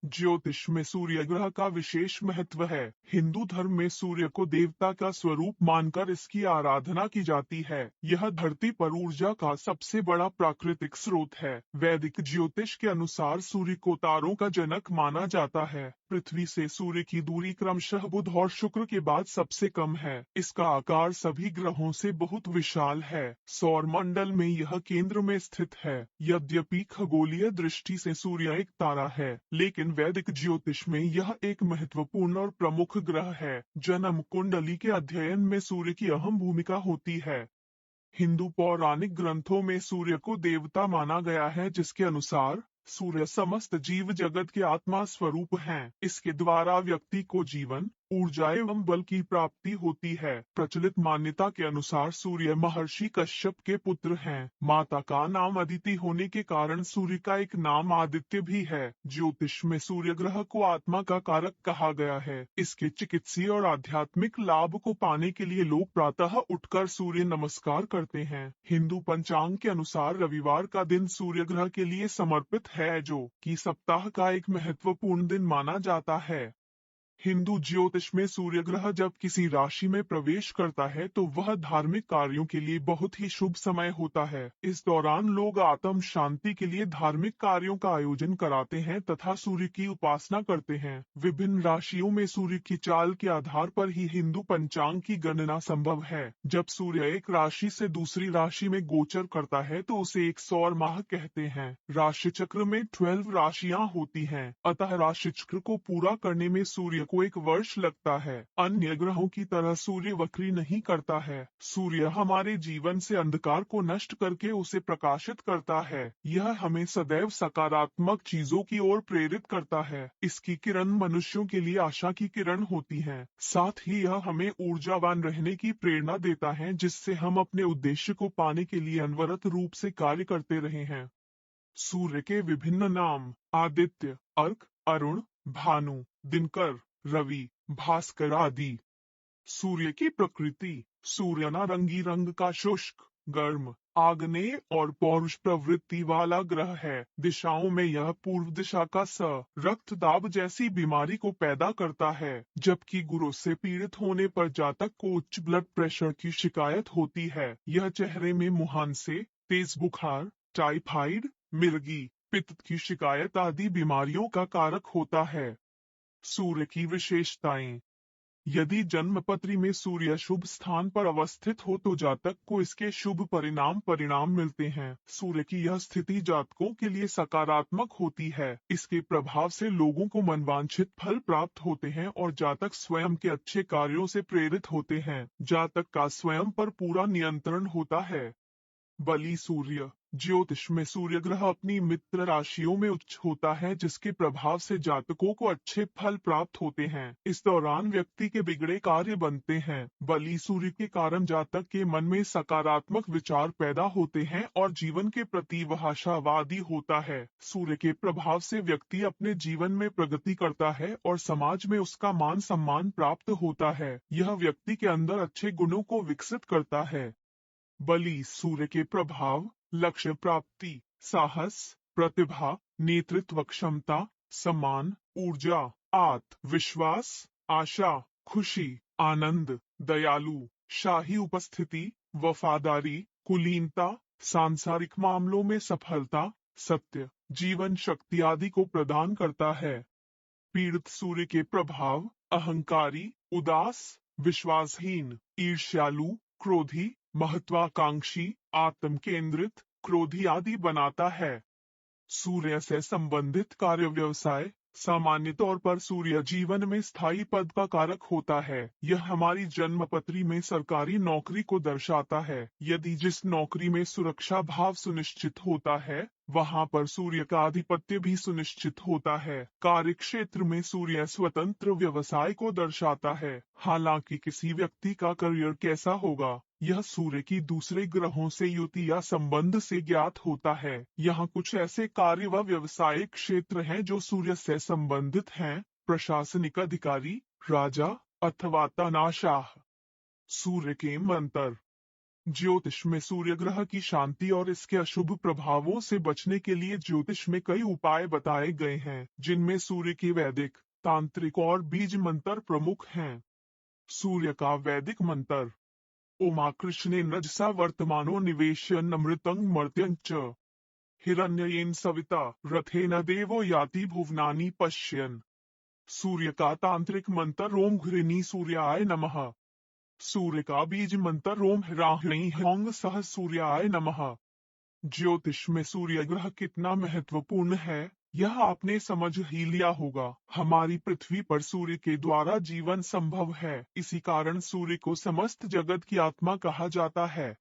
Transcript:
ज्योतिष में सूर्य ग्रह का विशेष महत्व है। हिंदू धर्म में सूर्य को देवता का स्वरूप मानकर इसकी आराधना की जाती है। यह धरती पर ऊर्जा का सबसे बड़ा प्राकृतिक स्रोत है। वैदिक ज्योतिष के अनुसार सूर्य को तारों का जनक माना जाता है। पृथ्वी से सूर्य की दूरी क्रमशः बुध और शुक्र के बाद सबसे कम है। इसका आकार सभी ग्रहों से बहुत विशाल है। सौर मंडल में यह केंद्र में स्थित है। यद्यपि खगोलीय दृष्टि से सूर्य एक तारा है, लेकिन वैदिक ज्योतिष में यह एक महत्वपूर्ण और प्रमुख ग्रह है। जन्म कुंडली के अध्ययन में सूर्य की अहम भूमिका होती है। हिंदू पौराणिक ग्रंथों में सूर्य को देवता माना गया है, जिसके अनुसार सूर्य समस्त जीव जगत के आत्मा स्वरूप हैं। इसके द्वारा व्यक्ति को जीवन, ऊर्जा एवं बल की प्राप्ति होती है। प्रचलित मान्यता के अनुसार सूर्य महर्षि कश्यप के पुत्र हैं। माता का नाम अदिति होने के कारण सूर्य का एक नाम आदित्य भी है। ज्योतिष में सूर्य ग्रह को आत्मा का कारक कहा गया है। इसके चिकित्सीय और आध्यात्मिक लाभ को पाने के लिए लोग प्रातः उठकर सूर्य नमस्कार करते हैं। हिंदू पंचांग के अनुसार रविवार का दिन सूर्य ग्रह के लिए समर्पित है, जो कि सप्ताह का एक महत्वपूर्ण दिन माना जाता है। हिंदू ज्योतिष में सूर्य ग्रह जब किसी राशि में प्रवेश करता है तो वह धार्मिक कार्यों के लिए बहुत ही शुभ समय होता है। इस दौरान लोग आत्म शांति के लिए धार्मिक कार्यों का आयोजन कराते हैं तथा सूर्य की उपासना करते हैं। विभिन्न राशियों में सूर्य की चाल के आधार पर ही हिंदू पंचांग की गणना संभव है। जब सूर्य एक राशि से दूसरी राशि में गोचर करता है तो उसे एक सौर माह कहते हैं। राशि चक्र में 12 राशियां होती हैं, अतः राशि चक्र को पूरा करने में सूर्य को एक वर्ष लगता है। अन्य ग्रहों की तरह सूर्य वक्री नहीं करता है। सूर्य हमारे जीवन से अंधकार को नष्ट करके उसे प्रकाशित करता है। यह हमें सदैव सकारात्मक चीजों की ओर प्रेरित करता है। इसकी किरण मनुष्यों के लिए आशा की किरण होती है। साथ ही यह हमें ऊर्जावान रहने की प्रेरणा देता है, जिससे हम अपने उद्देश्य को पाने के लिए अनवरत रूप से कार्य करते रहे हैं। सूर्य के विभिन्न नाम: आदित्य, अर्क, अरुण, भानु, दिनकर, रवि, भास्कर आदि। सूर्य की प्रकृति: सूर्य नारंगी रंग का शुष्क, गर्म, आग्नेय और पौरुष प्रवृत्ति वाला ग्रह है। दिशाओं में यह पूर्व दिशा का रक्तदाब जैसी बीमारी को पैदा करता है, जबकि गुरु से पीड़ित होने पर जातक को उच्च ब्लड प्रेशर की शिकायत होती है। यह चेहरे में मुहांसे, तेज बुखार, टाइफाइड, मिर्गी, पित्त की शिकायत आदि बीमारियों का कारक होता है। सूर्य की विशेषताएं: यदि जन्मपत्री में सूर्य शुभ स्थान पर अवस्थित हो तो जातक को इसके शुभ परिणाम मिलते हैं। सूर्य की यह स्थिति जातकों के लिए सकारात्मक होती है। इसके प्रभाव से लोगों को मनवांछित फल प्राप्त होते हैं और जातक स्वयं के अच्छे कार्यों से प्रेरित होते हैं। जातक का स्वयं पर पूरा नियंत्रण होता है। बली सूर्य: ज्योतिष में सूर्य ग्रह अपनी मित्र राशियों में उच्च होता है, जिसके प्रभाव से जातकों को अच्छे फल प्राप्त होते हैं। इस दौरान व्यक्ति के बिगड़े कार्य बनते हैं। बली सूर्य के कारण जातक के मन में सकारात्मक विचार पैदा होते हैं और जीवन के प्रति वह आशावादी होता है। सूर्य के प्रभाव से व्यक्ति अपने जीवन में प्रगति करता है और समाज में उसका मान सम्मान प्राप्त होता है। यह व्यक्ति के अंदर अच्छे गुणों को विकसित करता है। बली सूर्य के प्रभाव: लक्ष्य प्राप्ति, साहस, प्रतिभा, नेतृत्व क्षमता, सम्मान, ऊर्जा, आत्मविश्वास, आशा, खुशी, आनंद, दयालु, शाही उपस्थिति, वफादारी, कुलीनता, सांसारिक मामलों में सफलता, सत्य, जीवन शक्ति आदि को प्रदान करता है। पीड़ित सूर्य के प्रभाव: अहंकारी, उदास, विश्वासहीन, ईर्ष्यालु, क्रोधी, महत्वाकांक्षी, आत्म केंद्रित, क्रोधी आदि बनाता है। सूर्य से संबंधित कार्य व्यवसाय: सामान्य तौर पर सूर्य जीवन में स्थायी पद का कारक होता है। यह हमारी जन्मपत्री में सरकारी नौकरी को दर्शाता है। यदि जिस नौकरी में सुरक्षा भाव सुनिश्चित होता है, वहां पर सूर्य का आधिपत्य भी सुनिश्चित होता है। कार्य क्षेत्र में सूर्य स्वतंत्र व्यवसाय को दर्शाता है। हालांकि किसी व्यक्ति का करियर कैसा होगा, यह सूर्य की दूसरे ग्रहों से युति या संबंध से ज्ञात होता है। यहाँ कुछ ऐसे कार्य व व्यवसायिक क्षेत्र हैं जो सूर्य से संबंधित हैं: प्रशासनिक अधिकारी, राजा अथवा तानाशाह। सूर्य के मंत्र: ज्योतिष में सूर्य ग्रह की शांति और इसके अशुभ प्रभावों से बचने के लिए ज्योतिष में कई उपाय बताए गए हैं, जिनमें सूर्य के वैदिक, तांत्रिक और बीज मंत्र प्रमुख हैं। सूर्य का वैदिक मंत्र: ओमाकृष्णे नजसा वर्तमानो निवेशयन् अमृतं मर्त्यं च हिरण्ययेन सविता रथेन देवो याति भुवनानि पश्यन्। सूर्य का तांत्रिक मंत्र: ओम घृणी सूर्याय नमः। सूर्य का बीज मंत्र: ओम ह्राह्णी ह्रौंग सह सूर्याय नमः। ज्योतिष में सूर्य ग्रह कितना महत्वपूर्ण है, यह आपने समझ ही लिया होगा। हमारी पृथ्वी पर सूर्य के द्वारा जीवन संभव है, इसी कारण सूर्य को समस्त जगत की आत्मा कहा जाता है।